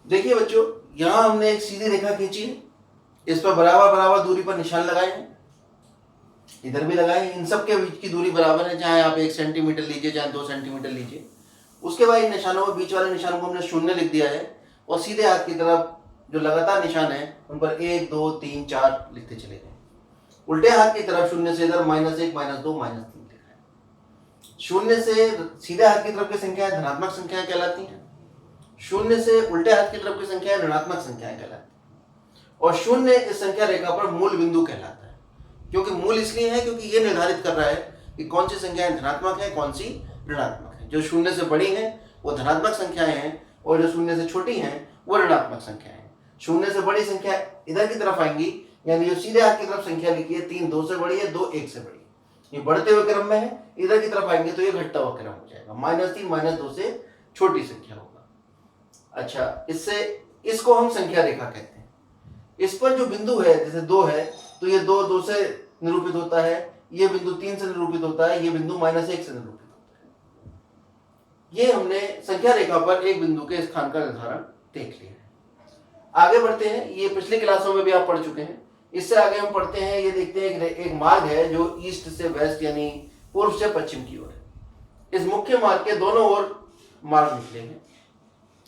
देखिए बच्चों, यहाँ हमने एक सीधी रेखा खींची है, इस पर बराबर बराबर दूरी पर निशान लगाए हैं, इधर भी लगाए हैं। इन सब के बीच की दूरी बराबर है, चाहे आप 1 सेंटीमीटर लीजिए चाहे 2 सेंटीमीटर लीजिए। उसके बाद इन निशानों में बीच वाले निशानों को हमने 0 लिख दिया है और सीधे हाथ की तरफ जो लगातार निशान है उन पर 1 2 3 4 लिखते चले गए। उल्टे हाथ की तरफ 0 से इधर -1 -2 -3 लिखा है। 0 से सीधे हाथ की तरफ की संख्याएं धनात्मक संख्याएं कहलाती हैं, 0 से उल्टे हाथ की तरफ की संख्याएं ऋणात्मक संख्याएं कहलाती हैं और 0 इस संख्या रेखा पर मूल बिंदु कहलाता है। क्योंकि मूल इसलिए है क्योंकि ये निर्धारित कर रहा है कि कौन सी संख्याएं धनात्मक है कौन सी ऋणात्मक है। जो 0 से बड़ी हैं वो धनात्मक संख्याएं हैं और जो 0 से छोटी हैं वो ऋणात्मक संख्याएं हैं। 0 से बड़ी संख्या इधर की तरफ आएंगी, यानी जो सीधे हाथ की तरफ संख्या लिखी है 3 2 से बड़ी है, 2 1 से बड़ी है, ये बढ़ते हुए क्रम में है। इधर की तरफ आएंगे तो ये घटता हुआ क्रम हो जाएगा, -3 -2 से छोटी संख्या होगा। अच्छा, इससे इसको हम संख्या रेखा कहते हैं। इस पर जो बिंदु है जैसे 2 है तो ये 2 से निरूपित होता है, ये बिंदु 3 से निरूपित होता है, ये बिंदु -1 से निरूपित होता है। ये हमने संख्या रेखा पर एक बिंदु के स्थान का निर्धारण देख लिया है। आगे बढ़ते हैं, ये पिछली क्लासों में भी आप पढ़ चुके हैं। इससे आगे हम पढ़ते हैं, ये देखते हैं एक मार्ग है जो ईस्ट से वेस्ट यानी पूर्व से पश्चिम की ओर है। इस मुख्य मार्ग के दोनों ओर मार्ग निकले हैं।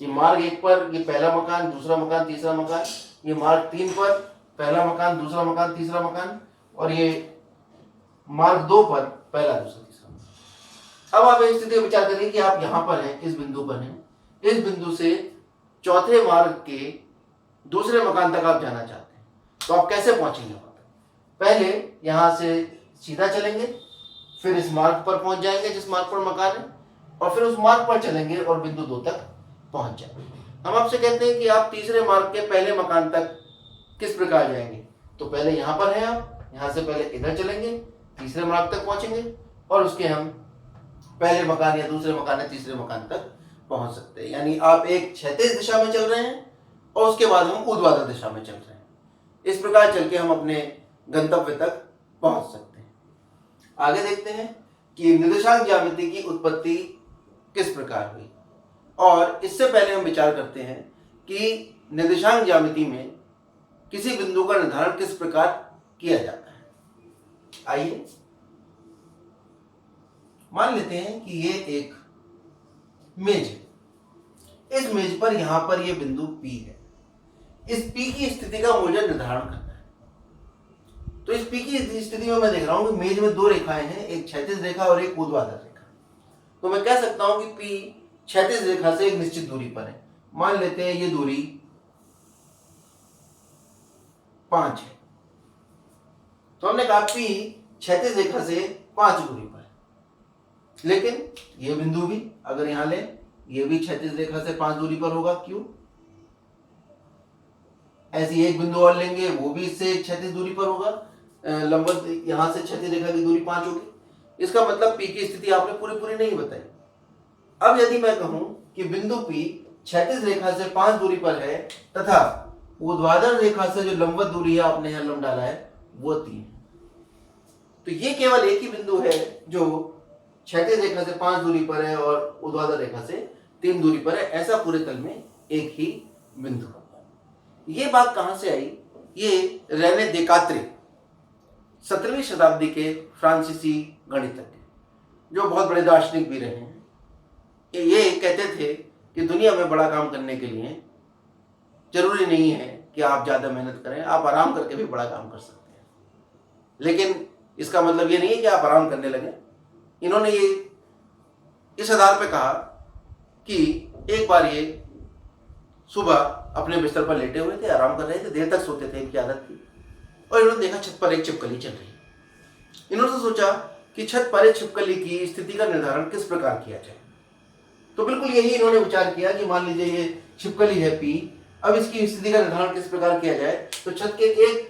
ये मार्ग 1 पर ये पहला मकान, दूसरा मकान, तीसरा मकान, ये मार्ग 3 पर पहला मकान, दूसरा मकान, तीसरा मकान, और ये मार्ग 2 पर पहला, दूसरा, तीसरा मकान। अब आप एक स्थिति विचार करिए कि आप यहां पर हैं, इस बिंदु पर हैं। इस बिंदु से चौथे मार्ग के दूसरे मकान तक आप जाना चाहते हैं, तो आप कैसे पहुंचेंगे वहां तक? पहले यहां से सीधा चलेंगे, फिर इस मार्ग पर पहुंच जाएंगे जिस मार्ग पर मकान है, और फिर उस मार्ग पर चलेंगे और बिंदु 2 तक पहुंच जाएंगे। हम आपसे कहते हैं कि आप तीसरे मार्ग के पहले मकान तक किस प्रकार जाएंगे? तो पहले यहां पर हैं आप, यहां से पहले इधर चलेंगे, तीसरे मार्ग तक पहुंचेंगे और उसके हम पहले मकान या दूसरे मकान या तीसरे मकान तक पहुंच सकते हैं। यानी आप एक क्षैतिज दिशा में चल रहे हैं और उसके बाद हम ऊर्ध्वाधर दिशा में चल रहे हैं। इस प्रकार चल के हम अपने गंतव्य तक पहुंच सकते हैं। आगे देखते हैं कि निर्देशांक ज्यामिति की उत्पत्ति किस प्रकार हुई, और इससे पहले हम विचार करते हैं कि निर्देशांक ज्यामिति में किसी बिंदु का निर्धारण किस प्रकार किया जाता है। आइए मान लेते हैं कि ये एक मेज है। इस मेज पर यहां पर ये बिंदु P है। इस P की स्थिति का मुझे निर्धारण करना है। तो इस P की स्थिति में मैं देख रहा हूं कि मेज में 2 रेखाएं हैं, एक क्षैतिज रेखा और एक ऊर्ध्वाधर रेखा। तो मैं कह सकता हूं कि P क्षैतिज रेखा से एक निश्चित दूरी पर है। मान लेते हैं ये दूरी 5 है। तो हमने कहा P क्षैतिज रेखा से 5 दूरी पर है। लेकिन ये बिंदु भी अगर यहां ले, ये भी क्षैतिज रेखा से 5 दूरी पर होगा। क्यों? ऐसी एक बिंदु और लेंगे, वो भी इससे क्षैतिज दूरी पर होगा। लंबवत यहां से क्षैतिज रेखा की दूरी 5 होगी। इसका मतलब P की स्थिति आपने पूरी नहीं बताई। अब यदि मैं कहूं कि बिंदु P क्षैतिज रेखा से 5 दूरी पर है तथा ऊर्ध्वाधर रेखा से जो लंबवत दूरी है आपने यहां लंब डाला है वो 3 है, तो ये केवल एक ही बिंदु है जो क्षैतिज रेखा से 5 दूरी पर है और ऊर्ध्वाधर रेखा से 3 दूरी पर है। ऐसा पूरे तल में एक ही बिंदु होगा। ये बात कहां से आई? ये रेने देकात्रे 17वीं शताब्दी के फ्रांसीसी गणितज्ञ जो बहुत बड़े दार्शनिक भी रहे हैं, ये कहते थे कि दुनिया में बड़ा काम करने के लिए जरूरी नहीं है कि आप ज्यादा मेहनत करें, आप आराम करके भी बड़ा काम कर सकते हैं। लेकिन इसका मतलब ये नहीं है कि आप आराम करने लगे। इन्होंने ये इस आधार पर कहा कि एक बार ये सुबह अपने बिस्तर पर लेटे हुए थे, आराम कर रहे थे, देर तक सोते थे, इनकी आदत थी, और इन्होंने देखा छत पर एक छिपकली चल रही है। इन्होंने सोचा कि छत पर एक छिपकली की स्थिति का निर्धारण किस प्रकार किया जाए। तो बिल्कुल यही इन्होंने विचार किया कि मान लीजिए ये छिपकली है P, अब इसकी स्थिति का निर्धारण किस प्रकार किया जाए। तो छत के एक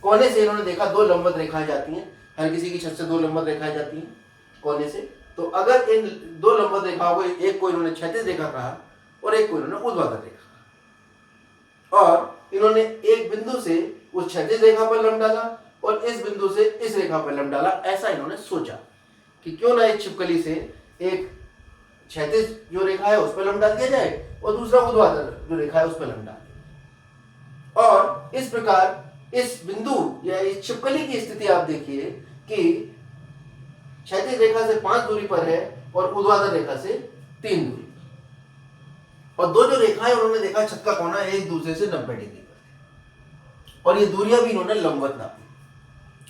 कोने से इन्होंने देखा 2 लंबवत रेखाएं जाती हैं। हर किसी की छत से 2 लंबवत रेखाएं जाती हैं कोने से। तो अगर इन 2 लंबवत रेखाओं को, एक को इन्होंने क्षैतिज रेखा कहा और एक को इन्होंने ऊर्ध्वाधर रेखा कहा, और इन्होंने एक बिंदु से उस क्षैतिज रेखा पर लंब डाला और इस बिंदु से इस रेखा पर लंब डाला। ऐसा इन्होंने सोचा कि क्यों ना एक छिपकली से एक क्षैतिज जो रेखा है उस पर लंब डाल दिया जाए और दूसरा ऊर्ध्वाधर जो रेखा है उस पर लंब डाल दिया। और इस प्रकार इस बिंदु या इस छिपकली की स्थिति आप देखिए कि क्षैतिज रेखा से 5 दूरी पर है और ऊर्ध्वाधर रेखा से 3 दूरी पर। और दो जो रेखाएं उन्होंने देखा छत का कोना एक दूसरे से 90 डिग्री पर और ये दूरियां भी इन्होंने लंबवत नापी।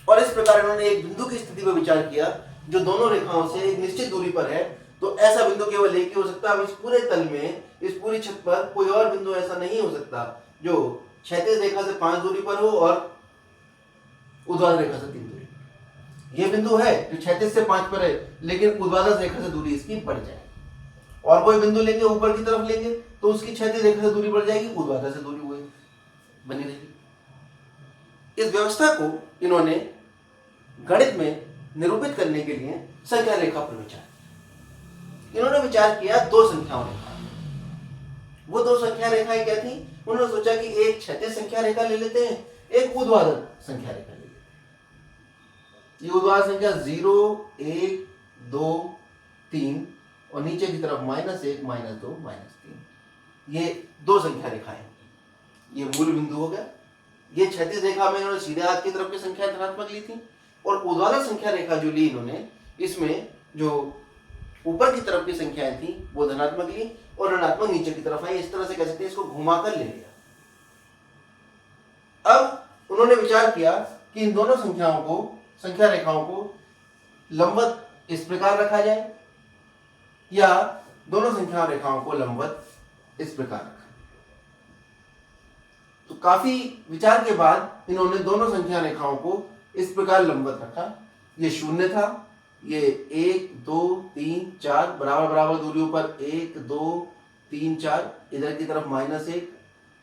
और इस प्रकार इन्होंने एक बिंदु की स्थिति पर विचार किया जो दोनों रेखाओं से एक निश्चित दूरी पर है। तो ऐसा बिंदु केवल एक ही हो सकता है। अब इस पूरे तल में, इस पूरी छत पर कोई और बिंदु ऐसा नहीं हो सकता जो क्षैतिज रेखा से 5 दूरी पर हो और ऊर्ध्वाधर रेखा से 3 दूरी पर। यह बिंदु है जो क्षैतिज से 5 पर है, लेकिन ऊर्ध्वाधर रेखा से दूरी इसकी बढ़ जाए। और कोई बिंदु लेंगे ऊपर की तरफ लेंगे तो उसकी क्षैतिज रेखा से दूरी बढ़ जाएगी, ऊर्ध्वाधर से दूरी हुई बनी रहेगी। इस व्यवस्था को इन्होंने गणित में निरूपित करने के लिए संख्या रेखा पर विचार किया। इन्होंने विचार किया दो संख्याओं रेखा। वो दो संख्या रेखाएं क्या थी? उन्होंने सोचा कि एक क्षैतिज संख्या रेखा ले लेते हैं, एक ऊर्ध्वाधर संख्या रेखा ले लेते हैं। ये ऊर्ध्वाधर संख्या 0, 1, 2, 3 और नीचे की तरफ -1, -2, -3, ये दो संख्या रेखाएं। ये मूल बिंदु हो गया। ये क्षैतिज रेखा में इन्होंने सीधे हाथ की तरफ की संख्या धनात्मक ली थी और ऊर्ध्वाधर संख्या रेखा जो ली इन्होंने, इसमें जो ऊपर की तरफ की संख्याएं थी वो धनात्मक ली और ऋणात्मक नीचे की तरफ आई। इस तरह से कह सकते हैं, इसको घुमाकर ले लिया। अब उन्होंने विचार किया कि इन दोनों संख्या रेखाओं को लंबवत इस प्रकार रखा जाए या दोनों संख्या रेखाओं को लंबवत इस प्रकार रखा। तो काफी विचार के बाद इन्होंने दोनों संख्या रेखाओं को इस प्रकार लंबवत रखा। ये 0 था, ये 1, 2, 3, 4 बराबर बराबर दूरियों पर 1, 2, 3, 4, इधर की तरफ -1,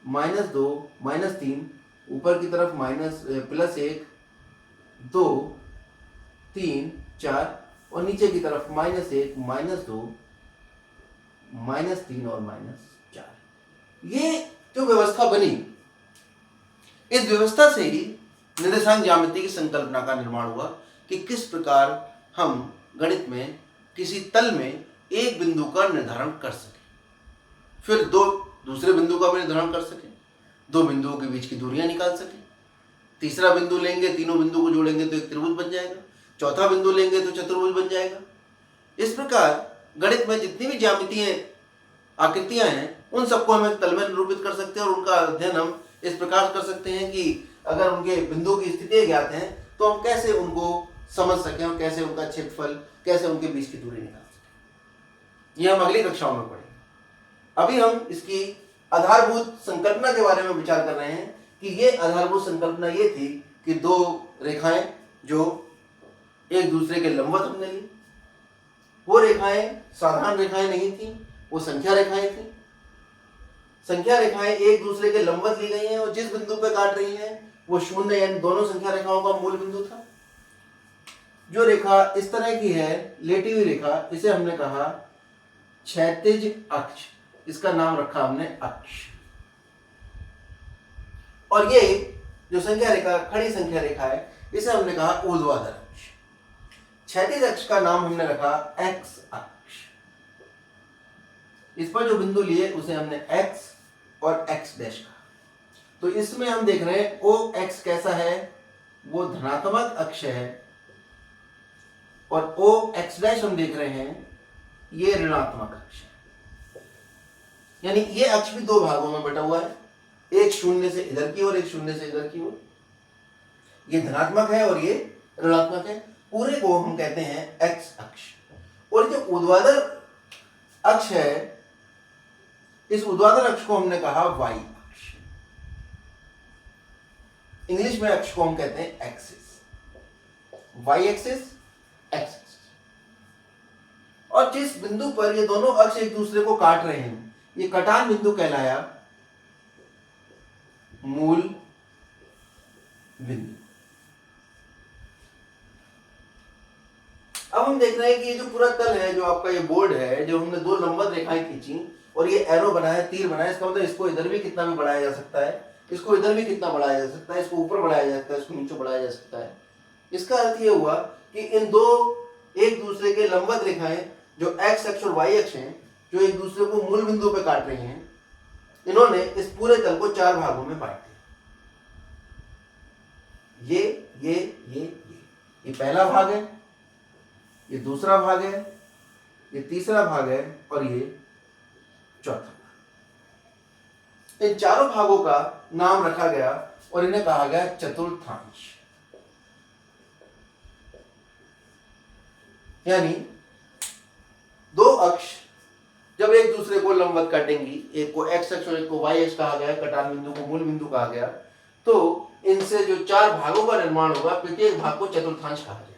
-2, -3, ऊपर की तरफ +1, 2, 3, 4 और नीचे की तरफ -1, -2, -3 और -4। ये जो व्यवस्था बनी, इस व्यवस्था से ही निर्देशांक ज्यामिति की संकल्पना का निर्माण हुआ कि किस प्रकार हम गणित में किसी तल में एक बिंदु का निर्धारण कर सकें, फिर दो दूसरे बिंदु का भी निर्धारण कर सकें, दो बिंदुओं के बीच की दूरियां निकाल सकें, तीसरा बिंदु लेंगे, तीनों बिंदु को जोड़ेंगे तो एक त्रिभुज बन जाएगा, चौथा बिंदु लेंगे तो चतुर्भुज बन जाएगा। इस प्रकार गणित में जितनी भी ज्यामितीय आकृतियां हैं उन सबको हम एक तल में निरूपित कर सकते हैं और उनका अध्ययन हम इस प्रकार कर सकते हैं कि अगर उनके बिंदु की स्थिति ज्ञात है तो हम कैसे उनको समझ सकें और कैसे उनका क्षेत्रफल, कैसे उनके बीच की दूरी निकाल सकें। यह हम अगली कक्षाओं में पढ़ेंगे। अभी हम इसकी आधारभूत संकल्पना के बारे में विचार कर रहे हैं कि ये आधारभूत संकल्पना ये थी कि दो रेखाएं जो एक दूसरे के लंबवत हमने ली, वो रेखाएं साधारण रेखाएं नहीं थी, वो संख्या रेखाएं थी। संख्या रेखाएं एक दूसरे के लंबवत ली गई हैं और जिस बिंदु पर काट रही हैं वो 0 यानी दोनों संख्या रेखाओं का मूल बिंदु था। जो रेखा इस तरह की है, लेटी हुई रेखा, इसे हमने कहा क्षैतिज अक्ष। इसका नाम रखा हमने अक्ष। और ये जो संख्या रेखा, खड़ी संख्या रेखा है, इसे हमने कहा ऊर्ध्वाधर अक्ष। क्षैतिज अक्ष का नाम हमने रखा एक्स अक्ष। इस पर जो बिंदु लिए उसे हमने एक्स और एक्स डैश कहा। तो इसमें हम देख रहे हैं ओ एक्स कैसा है, वो धनात्मक अक्ष है और ओ एक्स डैश हम देख रहे हैं ये ऋणात्मक अक्ष है। यानी ये अक्ष भी दो भागों में बटा हुआ है, एक 0 से इधर की ओर, एक 0 से इधर की ओर। ये धनात्मक है और ये ऋणात्मक है। पूरे को हम कहते हैं एक्स अक्ष। और जो ऊर्ध्वाधर अक्ष है, इस ऊर्ध्वाधर अक्ष को हमने कहा वाई अक्ष। इंग्लिश में अक्ष को हम कहते हैं axis, y axis, x axis. और जिस बिंदु पर ये दोनों अक्ष एक दूसरे को काट रहे हैं, ये कटान बिंदु कहलाया मूल बिंदु। अब हम देख रहे हैं कि ये जो पूरा तल है, जो आपका ये बोर्ड है, जो हमने दो लंबवत रेखाएं खींची और ये एरो बनाया, तीर बनाया, इसका मतलब इसको इधर भी कितना भी बढ़ाया जा सकता है, इसको इधर भी कितना बढ़ाया जा सकता है, इसको ऊपर बढ़ाया जा सकता है, इसको नीचे बढ़ाया जा सकता है। इसका अर्थ ये हुआ कि इन दो एक दूसरे के लंबवत रेखाएं जो एक्स अक्ष और वाई अक्ष हैं, जो एक दूसरे को मूल बिंदु पे काट रही हैं, इन्होंने इस पूरे तल को 4 भागों में बांट दिया। ये पहला भाग है, ये दूसरा भाग है, ये तीसरा भाग है और ये चौथा भाग। इन चारों भागों का नाम रखा गया और इन्हें कहा गया चतुर्थांश। यानी दो अक्ष जब एक दूसरे को लंबवत काटेंगी, एक को एक्स अक्ष और एक को वाई अक्ष कहा गया, कटान बिंदु को मूल बिंदु कहा गया, तो इनसे जो 4 भागों का निर्माण होगा, प्रत्येक भाग को चतुर्थांश कहा जाएगा।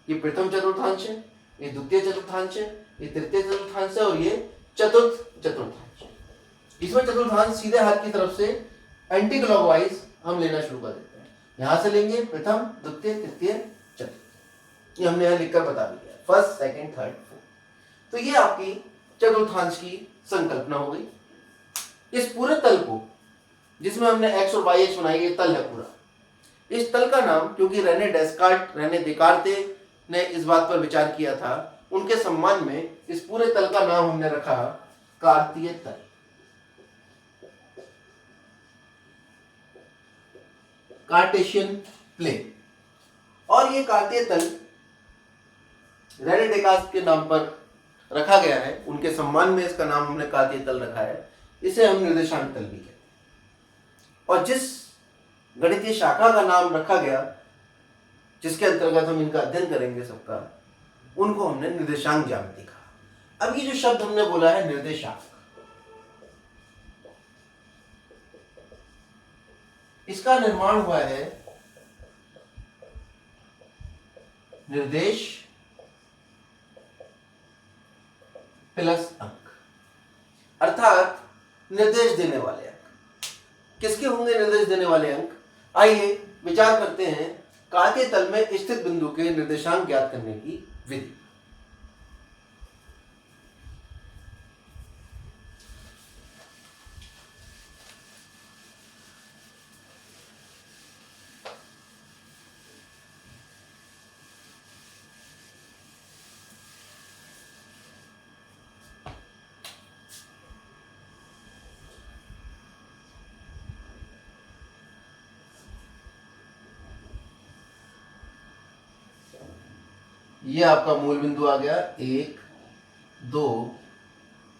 ये प्रथम चतुर्थांश है, ये द्वितीय चतुर्थांश है, ये तृतीय चतुर्थांश है और ये चतुर्थ चतुर्थांश है। इसमें चतुर्थांश सीधे हाथ की तरफ से एंटी क्लॉकवाइज हम लेना शुरू कर देते हैं। यहां से लेंगे प्रथम, द्वितीय, तृतीय, चतुर्थ। ये हमने यहां लिखकर बता भी दिया, फर्स्ट, सेकंड, थर्ड, फोर्थ। तो ये आपकी चतुर्थांश की संकल्पना हो गई। इस पूरे तल को, जिसमें हमने एक्स और वाई अक्ष बनाई, ये तल है पूरा। इस तल का नाम, क्योंकि रेने देकार्ते ने इस बात पर विचार किया था, उनके सम्मान में इस पूरे तल का नाम हमने रखा कार्तीय तल। Cartesian plane. और ये कार्तीय तल रेने देकार्ते के नाम पर रखा गया है, उनके सम्मान में इसका नाम हमने कार्तीय तल रखा है। इसे हम निर्देशांक तल भी कहते हैं। और जिस गणितीय शाखा का नाम रखा गया, जिसके अंतर्गत हम इनका अध्ययन करेंगे सबका, उनको हमने निर्देशांक ज्यामिति कहा। अब ये जो शब्द हमने बोला है निर्देशांक, इसका निर्माण हुआ है निर्देश प्लस अंक, अर्थात निर्देश देने वाले अंक। किसके होंगे निर्देश देने वाले अंक? आइए विचार करते हैं कार्तीय तल में स्थित बिंदु के निर्देशांक ज्ञात करने की विधि। ये आपका मूल बिंदु आ गया 1, 2,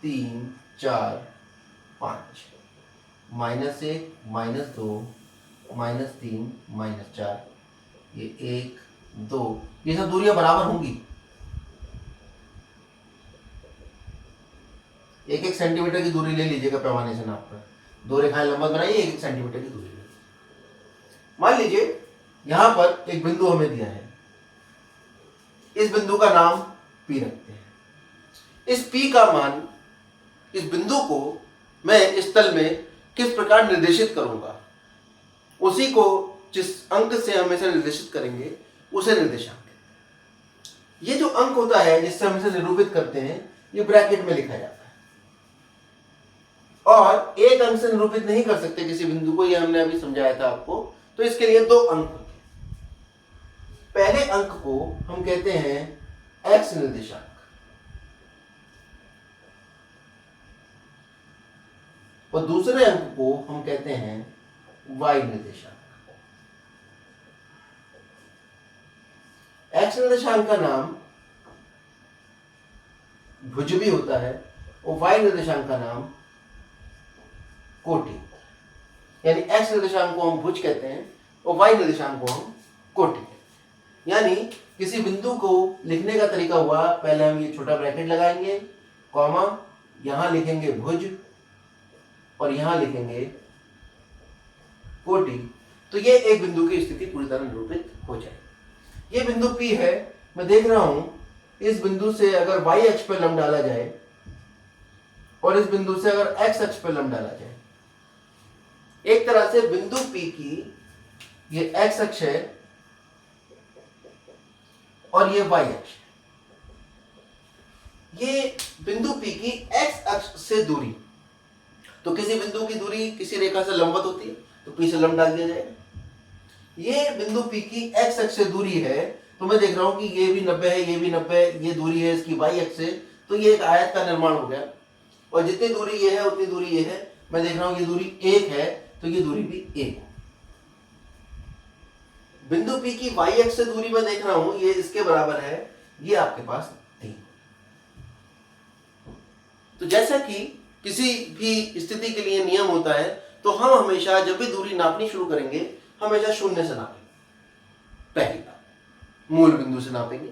3, 4, 5, -1, -2, -3, -4, ये 1, 2, ये सब दूरियां बराबर होंगी। 1-1 सेंटीमीटर की दूरी ले लीजिएगा पैमाने से नाप कर। 2 रेखाएं लंबवत बनाइए, 1-1 सेंटीमीटर की दूरी ले लीजिए। मान लीजिए यहां पर एक बिंदु हमें दिया है, इस बिंदु का नाम P रखते हैं। इस P का मान, इस बिंदु को मैं इस तल में किस प्रकार निर्देशित करूंगा, उसी को जिस अंक से हम इसे निर्देशित करेंगे उसे निर्देशांक। ये जो अंक होता है जिससे हम इसे निरूपित करते हैं, ये ब्रैकेट में लिखा जाता है। और एक अंक से निरूपित नहीं कर सकते किसी बिंदु को, ये हमने अभी समझाया था आपको। तो इसके लिए 2 अंक होते हैं। पहले अंक को हम कहते हैं एक्स निर्देशांक और दूसरे अंक को हम कहते हैं वाई निर्देशांक। एक्स निर्देशांक का नाम भुज भी होता है और वाई निर्देशांक का नाम कोटि। यानी एक्स निर्देशांक को हम भुज कहते हैं और वाई निर्देशांक को हम कोटि कहते हैं। यानी किसी बिंदु को लिखने का तरीका हुआ, पहले हम ये छोटा ब्रैकेट लगाएंगे, कॉमा, यहां लिखेंगे भुज और यहां लिखेंगे कोटि। तो ये एक बिंदु की स्थिति पूरी तरह निरूपित हो जाए। ये बिंदु P है, मैं देख रहा हूं इस बिंदु से अगर y अक्ष पर लंब डाला जाए और इस बिंदु से अगर x अक्ष पर लंब डाला जाए, एक तरह से बिंदु P की ये x अक्ष है और ये y अक्ष। ये बिंदु P की x अक्ष से दूरी, तो किसी बिंदु की दूरी किसी रेखा से लंबवत होती है तो P से लंब डाल दिया जाएगा। ये बिंदु P की x अक्ष से दूरी है, तो मैं देख रहा हूं कि ये भी 90 है, ये भी 90 है, ये दूरी है इसकी वाई अक्ष से, तो ये एक आयत का निर्माण हो गया। और जितनी दूरी ये है उतनी दूरी ये है, मैं देख रहा हूं ये दूरी 1 है, तो ये दूरी भी 1 है। बिंदु P की वाई अक्ष से दूरी मैं देख रहा हूं ये इसके बराबर है, ये आपके पास 3। तो जैसा कि किसी भी स्थिति के लिए नियम होता है, तो हम हमेशा जब भी दूरी नापनी शुरू करेंगे हमेशा शून्य से नापेंगे। पहली बात, मूल बिंदु से नापेंगे।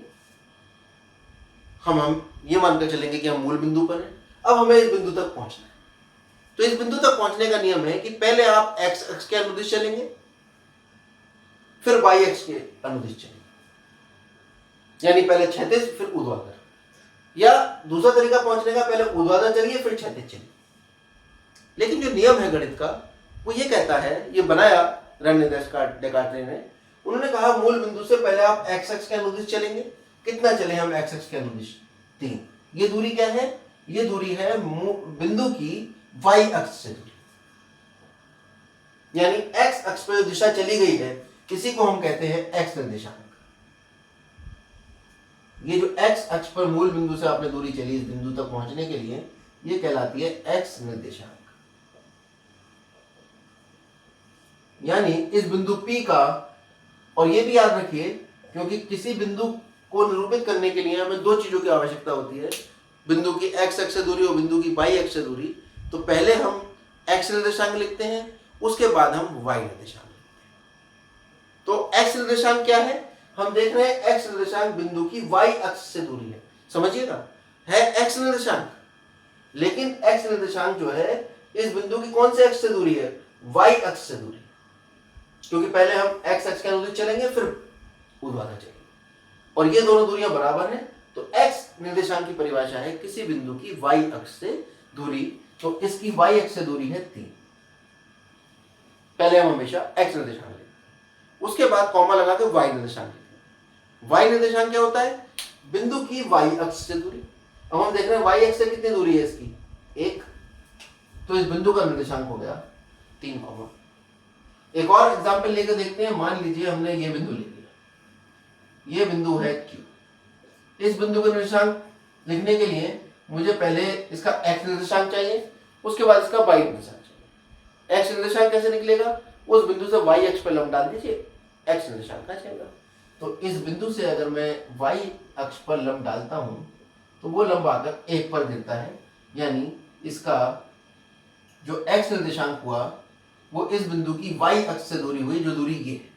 हम ये मानकर चलेंगे कि हम मूल बिंदु पर हैं, अब हमें इस बिंदु तक पहुंचना है। तो इस बिंदु तक पहुंचने का नियम है कि पहले आप एक्स अक्ष के अनुदिश चलेंगे, फिर वाई अक्ष के अनुदिश चलेंगे, यानी पहले क्षैतिज फिर ऊर्ध्वाधर, या दूसरा तरीका पहुंचने का, पहले ऊर्ध्वाधर चलिए फिर क्षैतिज चलिए। लेकिन जो नियम है गणित का वो ये कहता है, ये बनाया रेने डेकार्टे ने, उन्होंने कहा मूल बिंदु से पहले आप एक्स अक्ष के अनुदिश चलेंगे। कितना चले हम एक्स अक्ष के अनुदिश? 3। ये दूरी क्या है? ये दूरी है बिंदु की वाई अक्ष से दूरी, यानी एक्स अक्ष पर जो दिशा चली गई है इसी को हम कहते हैं एक्स निर्देशांक। ये जो एक्स अक्ष पर मूल बिंदु से आपने दूरी चली इस बिंदु तक पहुंचने के लिए, ये कहलाती है एक्स निर्देशांक। यानी इस बिंदु P का, और ये भी याद रखिए क्योंकि किसी बिंदु को निरूपित करने के लिए हमें 2 चीजों की आवश्यकता होती है, बिंदु की एक्स अक्ष से दूरी और बिंदु की वाई अक्ष से दूरी। तो पहले हम एक्स निर्देशांक लिखते हैं, उसके बाद हम वाई निर्देशांक लिखते हैं। तो एक्स निर्देशांक क्या है? हम देख रहे हैं एक्स निर्देशांक बिंदु की वाई अक्ष से दूरी है, समझिएगा, है एक्स निर्देशांक। लेकिन एक्स निर्देशांक जो है इस बिंदु की कौन से अक्ष से दूरी है? वाई अक्ष से दूरी, क्योंकि पहले हम एक्स अक्ष के अनुदिश चलेंगे फिर ऊर्ध्वाधर चलेंगे, और ये दोनों दूरियां बराबर हैं। तो एक्स निर्देशांक की परिभाषा है किसी बिंदु की वाई अक्ष से दूरी, तो इसकी वाई अक्ष से दूरी है 3। पहले हम हमेशा एक्स निर्देशांक लेते हैं, उसके बाद कॉमा लगा के वाई निर्देशांक लेते हैं। वाई निर्देशांक क्या होता है? बिंदु की वाई अक्ष से दूरी। अब हम देख रहे हैं वाई अक्ष से कितनी दूरी है इसकी? 1। तो इस बिंदु का निर्देशांक हो गया 3। एक और एग्जाम्पल लेकर देखते हैं। मान लीजिए हमने ये बिंदु ले लिया, ये बिंदु है Q। इस बिंदु का निर्देशांक लिखने के लिए मुझे पहले इसका एक्स निर्देशांक चाहिए, उसके बाद इसका वाई निर्देशांक चाहिए। एक्स निर्देशांक कैसे निकलेगा? उस बिंदु से वाई अक्ष पर लंब डाल दीजिए, एक्स निर्देशांक आ जाएगा। तो इस बिंदु से अगर मैं वाई अक्ष पर लंब डालता हूं तो वो लंब आकर 1 पर गिरता है, यानी इसका जो एक्स निर्देशांक हुआ वो इस बिंदु की वाई अक्ष से दूरी हुई, जो दूरी ये है।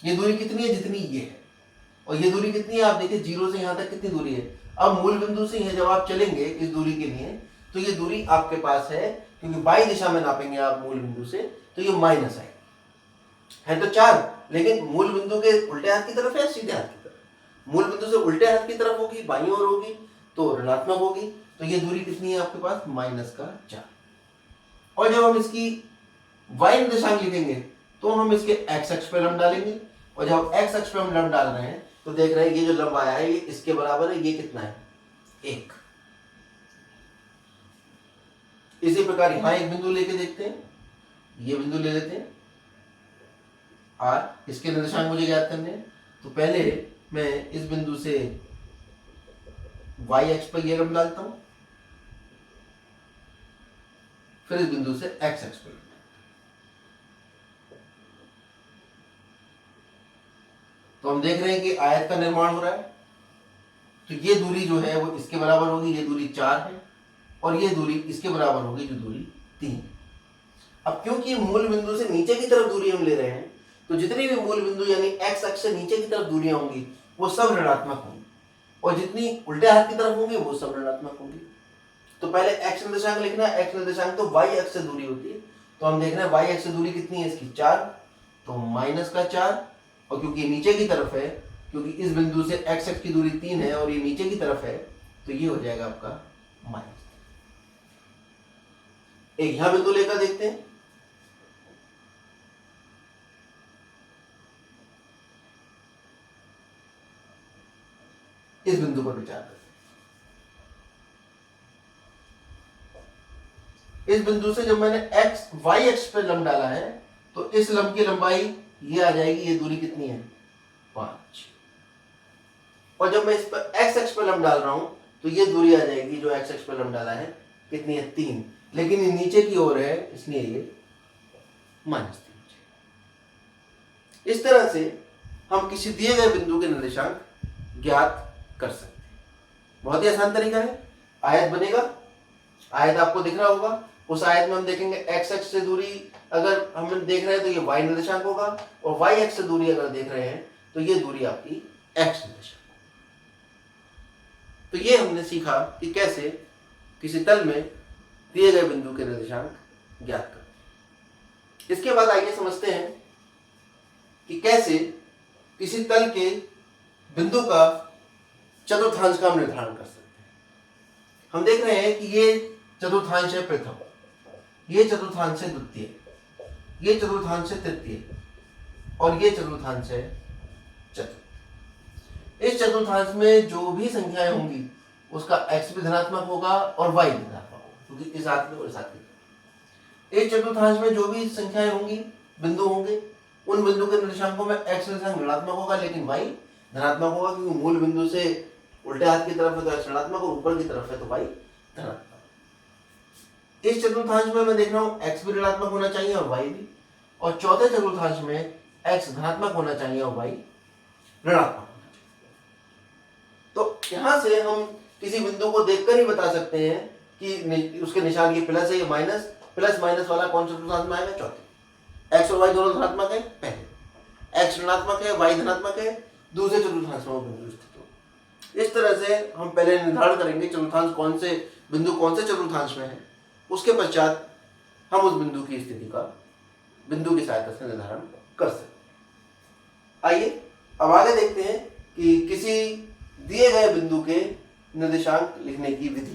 ये दूरी कितनी है? जितनी ये है। और ये दूरी कितनी है? आप देखिए 0 से यहां तक कितनी दूरी है। अब मूल बिंदु से यह जब आप चलेंगे इस दूरी के लिए, तो ये दूरी आपके पास है, क्योंकि बाई दिशा में नापेंगे आप मूल बिंदु से, तो ये माइनस है तो 4, लेकिन मूल बिंदु के उल्टे हाथ की तरफ है सीधे हाथ की तरफ? मूल बिंदु से उल्टे हाथ की तरफ होगी, बाईं ओर होगी, तो ऋणात्मक होगी। तो ये दूरी कितनी है आपके पास? -4। और जब हम इसकी वाई निर्देशांक लिखेंगे तो हम इसके एक्स अक्ष पर लंब डालेंगे, और जब एक्स अक्ष पर हम लंब डाल रहे हैं तो देख रहे हैं ये जो लंब आया है ये इसके बराबर है। ये कितना है? 1। इसी प्रकार यहां एक बिंदु लेके देखते हैं, ये बिंदु ले लेते हैं R, इसके निर्देशांक मुझे ज्ञात करने हैं। तो पहले मैं इस बिंदु से वाई अक्ष पर ये लंब डालता हूं, फिर इस बिंदु से एक्स अक्ष पर। तो हम देख रहे हैं कि आयत का निर्माण हो रहा है। तो ये दूरी जो है वो इसके बराबर होगी, ये दूरी 4 है, और ये दूरी इसके बराबर होगी जो दूरी 3। अब क्योंकि मूल बिंदु से नीचे की तरफ दूरी हम ले रहे हैं, तो जितनी भी मूल बिंदु यानी एक्स अक्ष से नीचे की तरफ दूरियां होंगी वो सब ऋणात्मक होंगी, और जितनी उल्टे हाथ की तरफ होंगी वो सब ऋणात्मक होंगी। तो पहले एक्स निर्देशांक लिखना है। एक्स निर्देशांक तो वाई अक्ष से दूरी होती है, तो हम देख रहे हैं वाई अक्ष से दूरी कितनी है इसकी? 4, तो -4। और क्योंकि नीचे की तरफ है, क्योंकि इस बिंदु से एक्स अक्ष की दूरी 3 है और ये नीचे की तरफ है, तो ये हो जाएगा आपका -3। एक यहां बिंदु लेकर देखते हैं। इस बिंदु पर विचार करते हैं। इस बिंदु से जब मैंने एक्स वाई अक्ष पर लंब डाला है तो इस लंब की लंबाई ये आ जाएगी। ये दूरी कितनी है? 5। और जब मैं इस पर एक्स एक्स पे लंब डाल रहा हूं तो ये दूरी आ जाएगी जो एक्स एक्स पे लंब डाला है, कितनी है 3, लेकिन ये नीचे की ओर है इसलिए ये -3। इस तरह से हम किसी दिए गए बिंदु के निर्देशांक ज्ञात कर सकते हैं। बहुत ही आसान तरीका है। आयत बनेगा, आयत आपको दिख रहा होगा, उस आयत में हम देखेंगे एक्स एक्स से दूरी अगर हम देख रहे हैं तो ये वाई निर्देशांक होगा, और वाई एक्स से दूरी अगर देख रहे हैं तो ये दूरी आपकी एक्स निर्देशांक। तो ये हमने सीखा कि कैसे किसी तल में दिए गए बिंदु के निर्देशांक ज्ञात करें। इसके बाद आइए समझते हैं कि कैसे किसी तल के बिंदु का चतुर्थांश का हम निर्धारण कर सकते हैं। हम देख रहे हैं कि ये चतुर्थांश है प्रथम, ये चतुर्थांश है द्वितीय, ये चतुर्थांश है तृतीय, और ये चतुर्थांश है चतुर्थ। इस चतुर्थांश में जो भी संख्याएं होंगी उसका x भी धनात्मक होगा और y भी धनात्मक होगा, क्योंकि इस हाथ में और इस हाथ में। इस चतुर्थांश में जो भी संख्याएं होंगी, बिंदु होंगे, उन बिंदु के निर्देशांकों में x निर्देशांक ऋणात्मक होगा लेकिन y धनात्मक होगा, क्योंकि मूल बिंदु से उल्टे हाथ की तरफ है तो x ऋणात्मक और ऊपर की तरफ है तो y धनात्मक। इस चतुर्थांश में मैं देख रहा हूं x भी ऋणात्मक होना चाहिए और y भी, और चौथे चतुर्थांश में x धनात्मक होना चाहिए और y ऋणात्मक होना चाहिए। तो यहां से हम किसी बिंदु को देखकर ही बता सकते हैं कि उसके निशान की प्लस है या माइनस, प्लस माइनस वाला कौन सा चतुर्थांश में आएगा, चौथे। x और y दोनों धनात्मक है पहले, x ऋणात्मक है y धनात्मक है दूसरे चतुर्थांश में वो बिंदु स्थित हो। इस तरह से हम पहले निर्धारण करेंगे चतुर्थांश कौन से बिंदु कौन से चतुर्थांश में है, उसके पश्चात हम उस बिंदु की स्थिति का बिंदु की सहायता से निर्धारण कर सकते हैं। आइए अब आगे देखते हैं कि किसी दिए गए बिंदु के निर्देशांक लिखने की विधि।